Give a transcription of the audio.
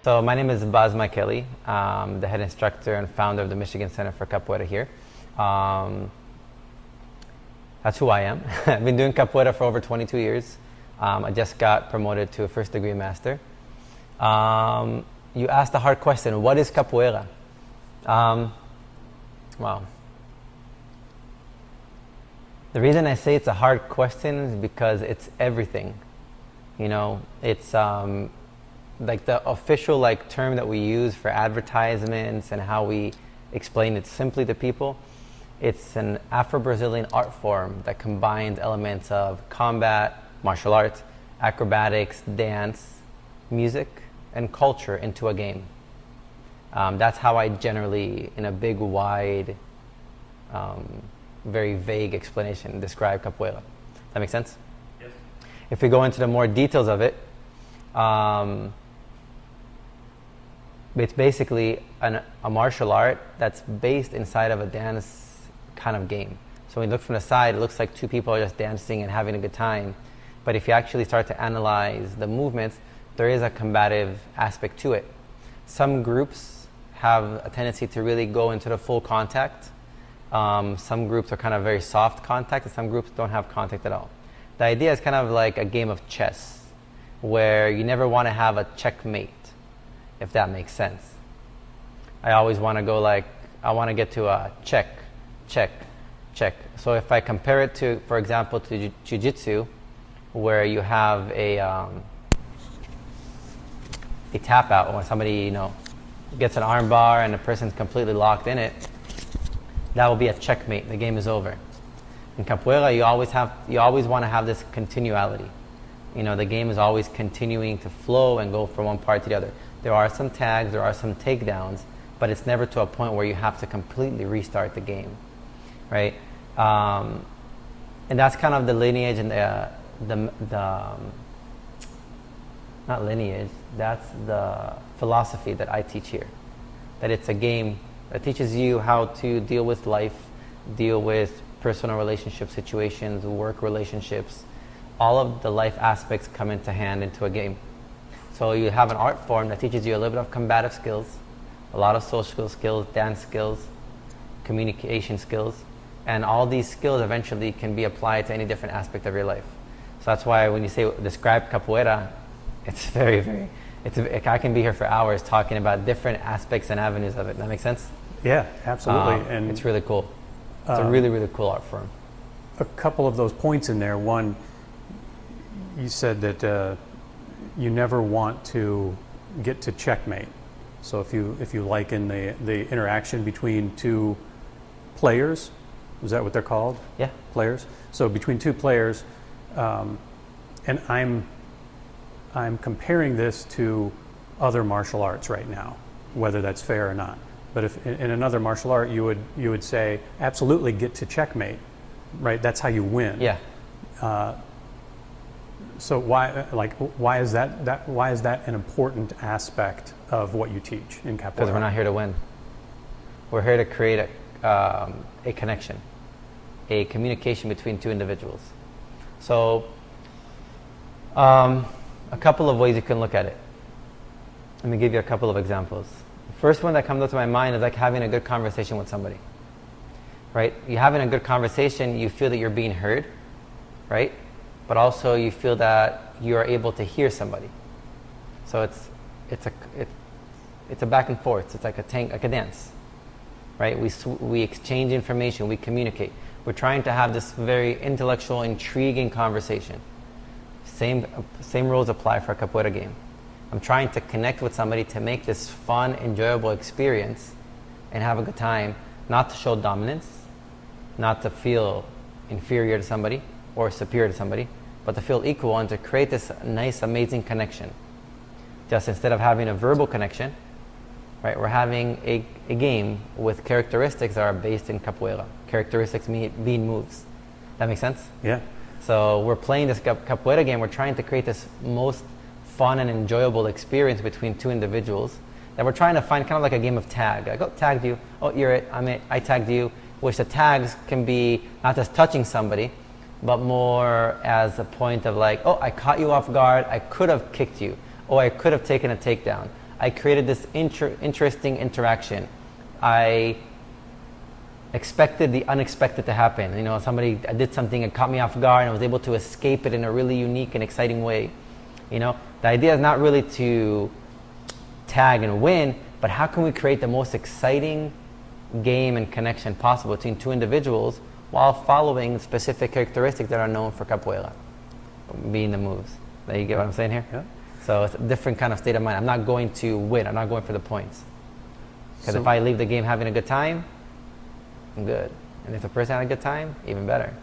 So my name is Baz Michaeli. I'm the head instructor and founder of the Michigan Center for Capoeira here. That's who I am. I've been doing Capoeira for over 22 years. I just got promoted to a first degree master. You asked a hard question, what is Capoeira? Well, the reason I say it's a hard question is because it's everything. You know, it's like the official term that we use for advertisements and how we explain it simply to people. It's an Afro-Brazilian art form that combines elements of combat, martial arts, acrobatics, dance, music, and culture into a game. That's how I generally, in a big, wide, very vague explanation, describe Capoeira. That make sense? Yes. If we go into the more details of it, it's basically a martial art that's based inside of a dance kind of game. So when you look from the side, it looks like two people are just dancing and having a good time. But if you actually start to analyze the movements, there is a combative aspect to it. Some groups have a tendency to really go into the full contact. Some groups are kind of very soft contact, and some groups don't have contact at all. The idea is kind of like a game of chess, where you never want to have a checkmate, if that makes sense. I always want to go I want to get to a check, check, check. So if I compare it to, for example, to jiu-jitsu, where you have a tap out when somebody, gets an arm bar and the person's completely locked in it, that will be a checkmate. The game is over. In Capoeira, you always want to have this continuality. The game is always continuing to flow and go from one part to the other. There are some tags, there are some takedowns, but it's never to a point where you have to completely restart the game, right? And that's kind of the lineage and not lineage, that's the philosophy that I teach here. That it's a game that teaches you how to deal with life, deal with personal relationship situations, work relationships. All of the life aspects come into a game. So you have an art form that teaches you a little bit of combative skills, a lot of social skills, dance skills, communication skills, and all these skills eventually can be applied to any different aspect of your life. So that's why when you describe Capoeira, it's very, very, I can be here for hours talking about different aspects and avenues of it. Does that make sense? Yeah, absolutely. And it's really cool. It's a really, really cool art form. A couple of those points in there. One, you said that you never want to get to checkmate. So if you liken the interaction between two players, is that what they're called? Yeah. Players. So between two players, and I'm comparing this to other martial arts right now, whether that's fair or not. But if in another martial art you would say absolutely get to checkmate, right? That's how you win. Yeah. So why is that an important aspect of what you teach in Capoeira? Because we're not here to win. We're here to create a connection, a communication between two individuals. So a couple of ways you can look at it. Let me give you a couple of examples. The first one that comes up to my mind is like having a good conversation with somebody, right? You're having a good conversation, you feel that you're being heard, right? But also you feel that you are able to hear somebody. So it's a back and forth. It's like a dance, right? We exchange information, we communicate. We're trying to have this very intellectual, intriguing conversation. Same rules apply for a Capoeira game. I'm trying to connect with somebody to make this fun, enjoyable experience and have a good time, not to show dominance, not to feel inferior to somebody or superior to somebody, but to feel equal and to create this nice, amazing connection. Just instead of having a verbal connection, right, we're having a game with characteristics that are based in Capoeira. Characteristics being moves. That makes sense? Yeah. So we're playing this Capoeira game, we're trying to create this most fun and enjoyable experience between two individuals that we're trying to find, kind of like a game of tag. I go, tagged you, oh, you're it, I'm it, I tagged you, which the tags can be not just touching somebody, but more as a point of like, oh, I caught you off guard, I could have kicked you, or I could have taken a takedown. I created this interesting interaction. I expected the unexpected to happen. You know, I did something, it caught me off guard, and I was able to escape it in a really unique and exciting way. You know, the idea is not really to tag and win, but how can we create the most exciting game and connection possible between two individuals while following specific characteristics that are known for capoeira, being the moves. You get what I'm saying here? Yeah. So it's a different kind of state of mind. I'm not going to win. I'm not going for the points. Because if I leave the game having a good time, I'm good. And if the person had a good time, even better.